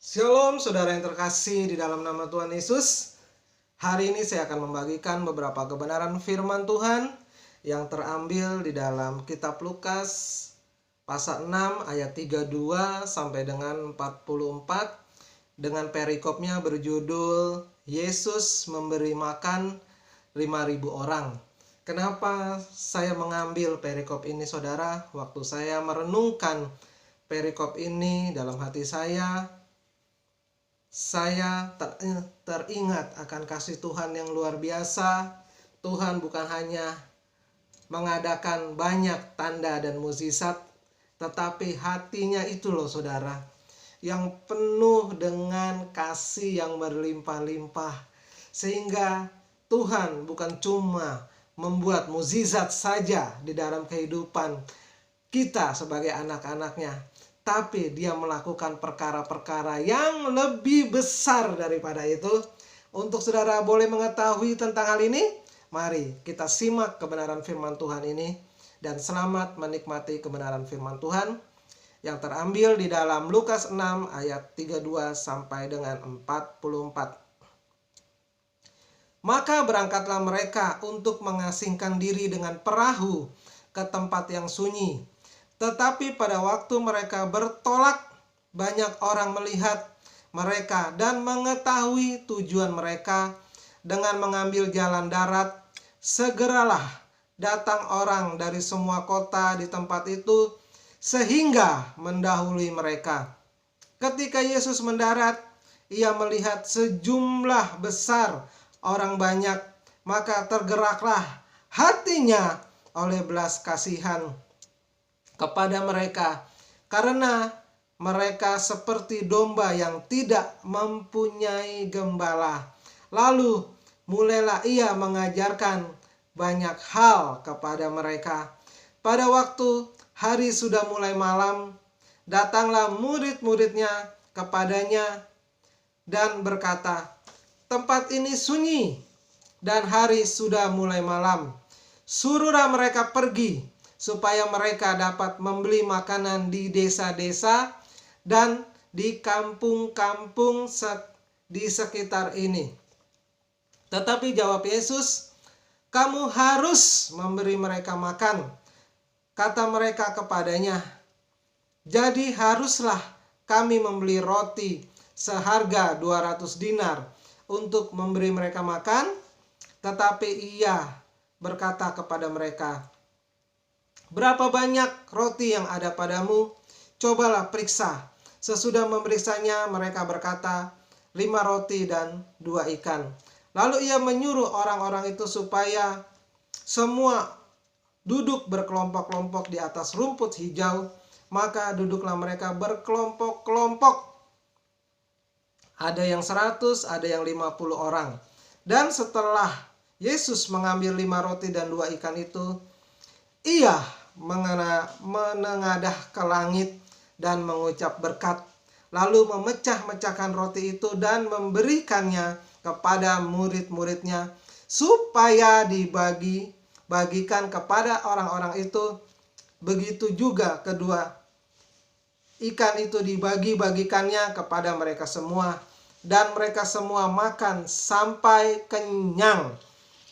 Shalom saudara yang terkasih di dalam nama Tuhan Yesus. Hari ini saya akan membagikan beberapa kebenaran firman Tuhan yang terambil di dalam kitab Lukas pasal 6 ayat 32 sampai dengan 44 dengan perikopnya berjudul Yesus memberi makan 5.000 orang. Kenapa saya mengambil perikop ini saudara? Waktu saya merenungkan perikop ini dalam hati saya teringat akan kasih Tuhan yang luar biasa. Tuhan bukan hanya mengadakan banyak tanda dan mukjizat, tetapi hatinya itu loh saudara, yang penuh dengan kasih yang berlimpah-limpah. Sehingga Tuhan bukan cuma membuat mukjizat saja di dalam kehidupan kita sebagai anak-anaknya, tapi dia melakukan perkara-perkara yang lebih besar daripada itu. Untuk saudara boleh mengetahui tentang hal ini, mari kita simak kebenaran firman Tuhan ini dan selamat menikmati kebenaran firman Tuhan yang terambil di dalam Lukas 6 ayat 32 sampai dengan 44. Maka berangkatlah mereka untuk mengasingkan diri dengan perahu ke tempat yang sunyi. Tetapi pada waktu mereka bertolak, banyak orang melihat mereka dan mengetahui tujuan mereka. Dengan mengambil jalan darat, segeralah datang orang dari semua kota di tempat itu, sehingga mendahului mereka. Ketika Yesus mendarat, ia melihat sejumlah besar orang banyak, maka tergeraklah hatinya oleh belas kasihan kepada mereka, karena mereka seperti domba yang tidak mempunyai gembala. Lalu mulailah ia mengajarkan banyak hal kepada mereka. Pada waktu hari sudah mulai malam, datanglah murid-muridnya kepadanya dan berkata, "Tempat ini sunyi dan hari sudah mulai malam. Suruhlah mereka pergi supaya mereka dapat membeli makanan di desa-desa dan di kampung-kampung di sekitar ini." Tetapi jawab Yesus, "Kamu harus memberi mereka makan." Kata mereka kepadanya, "Jadi haruslah kami membeli roti seharga 200 dinar untuk memberi mereka makan?" Tetapi ia berkata kepada mereka, "Berapa banyak roti yang ada padamu? Cobalah periksa." Sesudah memeriksanya, mereka berkata, 5 roti dan 2 ikan. Lalu ia menyuruh orang-orang itu supaya semua duduk berkelompok-kelompok di atas rumput hijau. Maka duduklah mereka berkelompok-kelompok. Ada yang 100, ada yang 50 orang. Dan setelah Yesus mengambil 5 roti dan 2 ikan itu, ia menengadah ke langit dan mengucap berkat, lalu memecah-mecahkan roti itu dan memberikannya kepada murid-muridnya supaya dibagi-bagikan kepada orang-orang itu. Begitu juga kedua ikan itu dibagi-bagikannya kepada mereka semua, dan mereka semua makan sampai kenyang.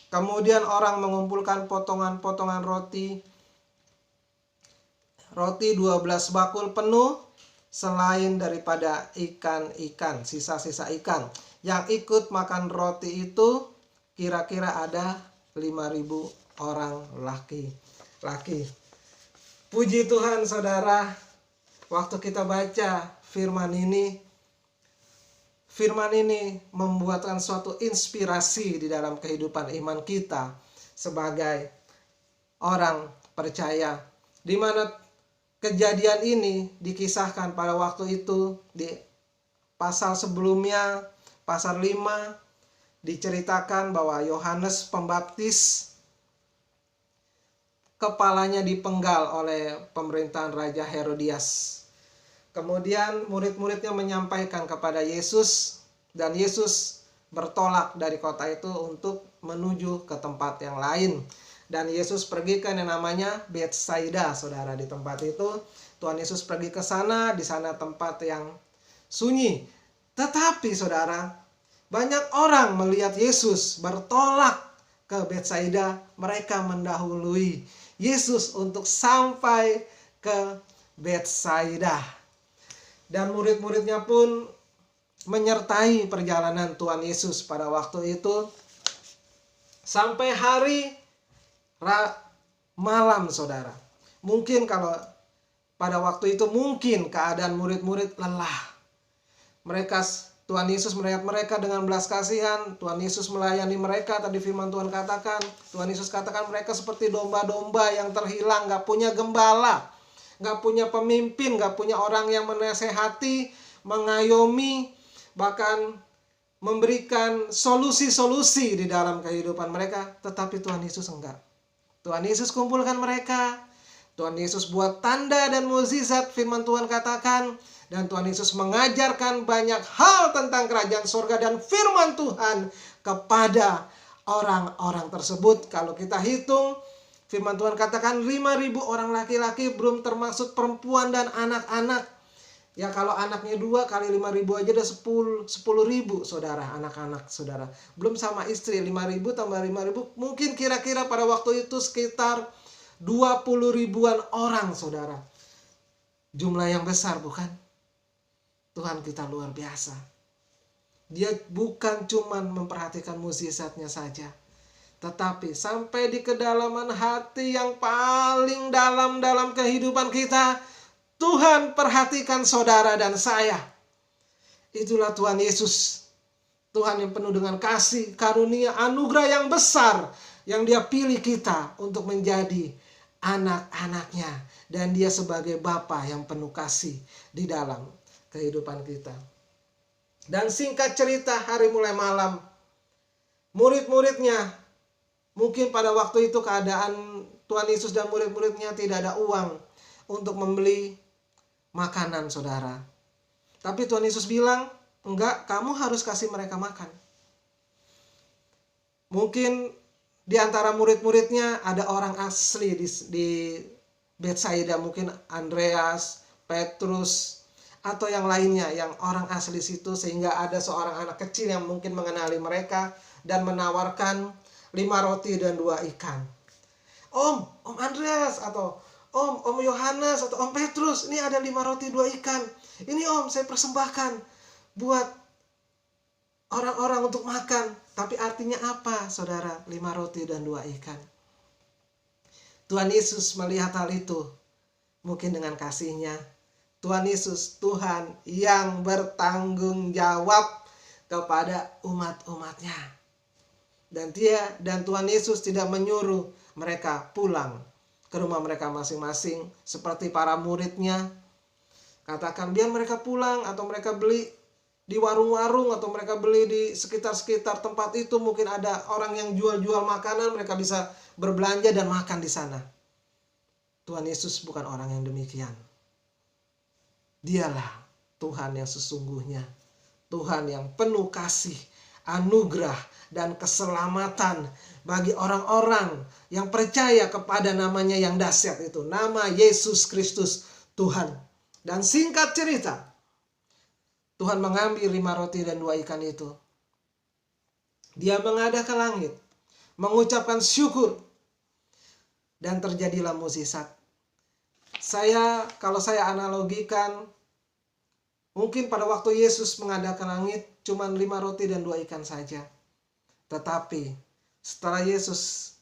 Kemudian orang mengumpulkan potongan-potongan roti 12 bakul penuh, selain daripada ikan-ikan, sisa-sisa ikan. Yang ikut makan roti itu kira-kira ada 5.000 orang laki-laki. Puji Tuhan saudara, waktu kita baca firman ini membuatkan suatu inspirasi di dalam kehidupan iman kita sebagai orang percaya, di mana kejadian ini dikisahkan pada waktu itu. Di pasal sebelumnya, pasal 5, diceritakan bahwa Yohanes Pembaptis kepalanya dipenggal oleh pemerintahan Raja Herodias. Kemudian murid-muridnya menyampaikan kepada Yesus, dan Yesus bertolak dari kota itu untuk menuju ke tempat yang lain. Dan Yesus pergi ke yang namanya Betsaida, saudara. Di tempat itu Tuhan Yesus pergi ke sana, di sana tempat yang sunyi. Tetapi saudara, banyak orang melihat Yesus bertolak ke Betsaida, mereka mendahului Yesus untuk sampai ke Betsaida. Dan murid-muridnya pun menyertai perjalanan Tuhan Yesus pada waktu itu sampai hari malam, saudara. Mungkin kalau pada waktu itu mungkin keadaan murid-murid lelah. Tuhan Yesus melihat mereka dengan belas kasihan. Tuhan Yesus melayani mereka. Tadi firman Tuhan katakan, Tuhan Yesus katakan mereka seperti domba-domba yang terhilang, gak punya gembala, gak punya pemimpin, gak punya orang yang menasehati, mengayomi, bahkan memberikan solusi-solusi di dalam kehidupan mereka. Tetapi Tuhan Yesus enggak. Tuhan Yesus kumpulkan mereka. Tuhan Yesus buat tanda dan mukjizat, firman Tuhan katakan. Dan Tuhan Yesus mengajarkan banyak hal tentang kerajaan surga dan firman Tuhan kepada orang-orang tersebut. Kalau kita hitung, firman Tuhan katakan 5.000 orang laki-laki, belum termasuk perempuan dan anak-anak. Ya kalau anaknya 2 kali 5.000 aja udah 10.000 saudara, anak-anak saudara. Belum sama istri, 5.000 tambah 5.000, mungkin kira-kira pada waktu itu sekitar 20 ribuan orang saudara. Jumlah yang besar bukan? Tuhan kita luar biasa. Dia bukan cuman memperhatikan mukjizatnya saja, tetapi sampai di kedalaman hati yang paling dalam kehidupan kita, Tuhan perhatikan saudara dan saya. Itulah Tuhan Yesus. Tuhan yang penuh dengan kasih, karunia, anugerah yang besar, yang Dia pilih kita untuk menjadi anak-anaknya. Dan Dia sebagai Bapa yang penuh kasih di dalam kehidupan kita. Dan singkat cerita, hari mulai malam, murid-muridnya, mungkin pada waktu itu keadaan Tuhan Yesus dan murid-muridnya tidak ada uang untuk membeli makanan saudara. Tapi Tuhan Yesus bilang, enggak, kamu harus kasih mereka makan. Mungkin di antara murid-muridnya ada orang asli di Betsaida, mungkin Andreas, Petrus, atau yang lainnya yang orang asli situ, sehingga ada seorang anak kecil yang mungkin mengenali mereka dan menawarkan 5 roti dan 2 ikan. Om Andreas, atau Om Yohanes, atau Om Petrus, ini ada 5 roti 2 ikan. Ini Om, saya persembahkan buat orang-orang untuk makan. Tapi artinya apa saudara, 5 roti dan 2 ikan? Tuhan Yesus melihat hal itu, mungkin dengan kasihnya. Tuhan Yesus, Tuhan yang bertanggung jawab kepada umat-umatnya. Dan Tuhan Yesus tidak menyuruh mereka pulang ke rumah mereka masing-masing seperti para muridnya. Katakan biar mereka pulang, atau mereka beli di warung-warung, atau mereka beli di sekitar-sekitar tempat itu. Mungkin ada orang yang jual-jual makanan, mereka bisa berbelanja dan makan di sana. Tuhan Yesus bukan orang yang demikian. Dialah Tuhan yang sesungguhnya, Tuhan yang penuh kasih, anugerah, dan keselamatan bagi orang-orang yang percaya kepada namanya yang dahsyat itu, nama Yesus Kristus Tuhan. Dan singkat cerita, Tuhan mengambil 5 roti dan 2 ikan itu. Dia menghadap ke langit, mengucapkan syukur, dan terjadilah mukjizat. Kalau saya analogikan, mungkin pada waktu Yesus menghadap ke langit cuma 5 roti dan 2 ikan saja. Tetapi setelah Yesus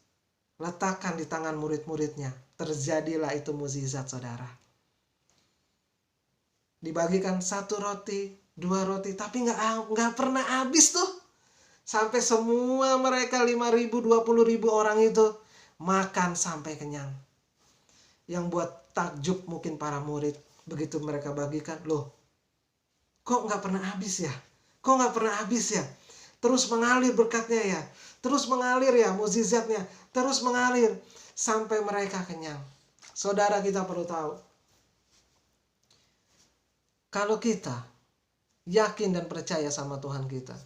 letakkan di tangan murid-muridnya, terjadilah itu mukjizat saudara. Dibagikan 1 roti, 2 roti, tapi nggak pernah habis tuh. Sampai semua mereka 5.000, 20.000 orang itu makan sampai kenyang. Yang buat takjub mungkin para murid, begitu mereka bagikan, loh kok nggak pernah habis ya? Kok nggak pernah habis ya? Terus mengalir berkatnya ya, terus mengalir ya mukjizatnya, terus mengalir sampai mereka kenyang. Saudara, kita perlu tahu, kalau kita yakin dan percaya sama Tuhan kita,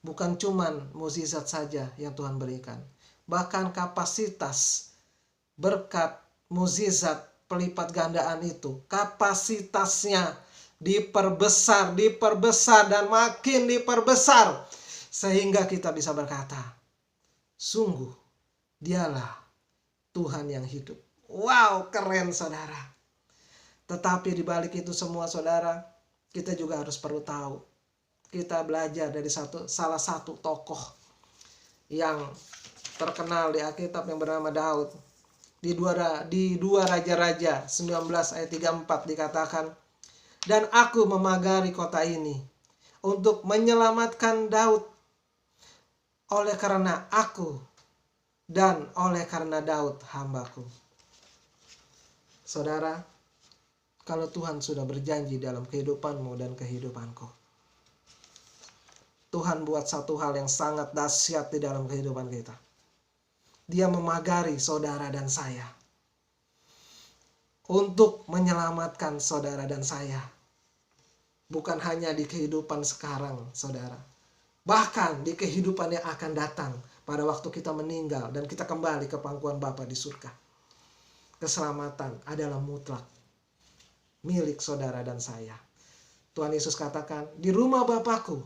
bukan cuman mukjizat saja yang Tuhan berikan, bahkan kapasitas berkat mukjizat pelipat gandaan itu, kapasitasnya diperbesar, diperbesar, dan makin diperbesar. Sehingga kita bisa berkata, sungguh dialah Tuhan yang hidup. Wow, keren saudara. Tetapi di balik itu semua saudara, kita juga harus perlu tahu. Kita belajar dari salah satu tokoh yang terkenal di Alkitab yang bernama Daud. Di dua Raja-Raja 19 ayat 34 dikatakan, dan aku memagari kota ini untuk menyelamatkan Daud oleh karena aku dan oleh karena Daud hambaku. Saudara, kalau Tuhan sudah berjanji dalam kehidupanmu dan kehidupanku, Tuhan buat satu hal yang sangat dahsyat di dalam kehidupan kita. Dia memagari saudara dan saya untuk menyelamatkan saudara dan saya. Bukan hanya di kehidupan sekarang, saudara. Bahkan di kehidupan yang akan datang pada waktu kita meninggal dan kita kembali ke pangkuan Bapa di surga. Keselamatan adalah mutlak milik saudara dan saya. Tuhan Yesus katakan, di rumah Bapakku,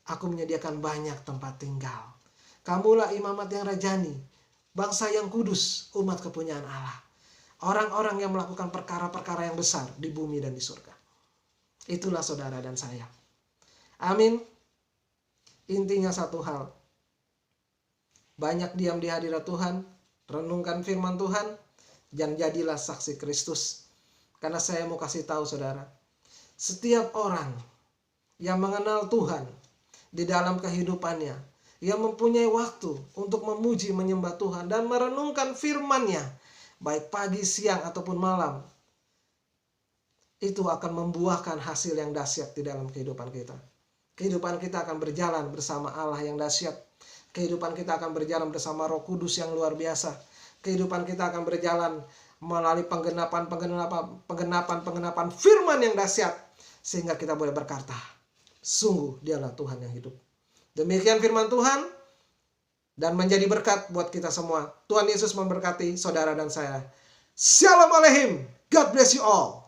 aku menyediakan banyak tempat tinggal. Kamulah imamat yang rajani, bangsa yang kudus, umat kepunyaan Allah. Orang-orang yang melakukan perkara-perkara yang besar di bumi dan di surga. Itulah saudara dan saya. Amin. Intinya satu hal. Banyak diam di hadirat Tuhan, renungkan firman Tuhan, dan jadilah saksi Kristus. Karena saya mau kasih tahu saudara, setiap orang yang mengenal Tuhan di dalam kehidupannya, yang mempunyai waktu untuk memuji, menyembah Tuhan, dan merenungkan firman-Nya, baik pagi, siang, ataupun malam, itu akan membuahkan hasil yang dahsyat di dalam kehidupan kita. Kehidupan kita akan berjalan bersama Allah yang dahsyat. Kehidupan kita akan berjalan bersama Roh Kudus yang luar biasa. Kehidupan kita akan berjalan melalui penggenapan firman yang dahsyat. Sehingga kita boleh berkata, sungguh dialah Tuhan yang hidup. Demikian firman Tuhan. Dan menjadi berkat buat kita semua. Tuhan Yesus memberkati saudara dan saya. Shalom Aleichem. God bless you all.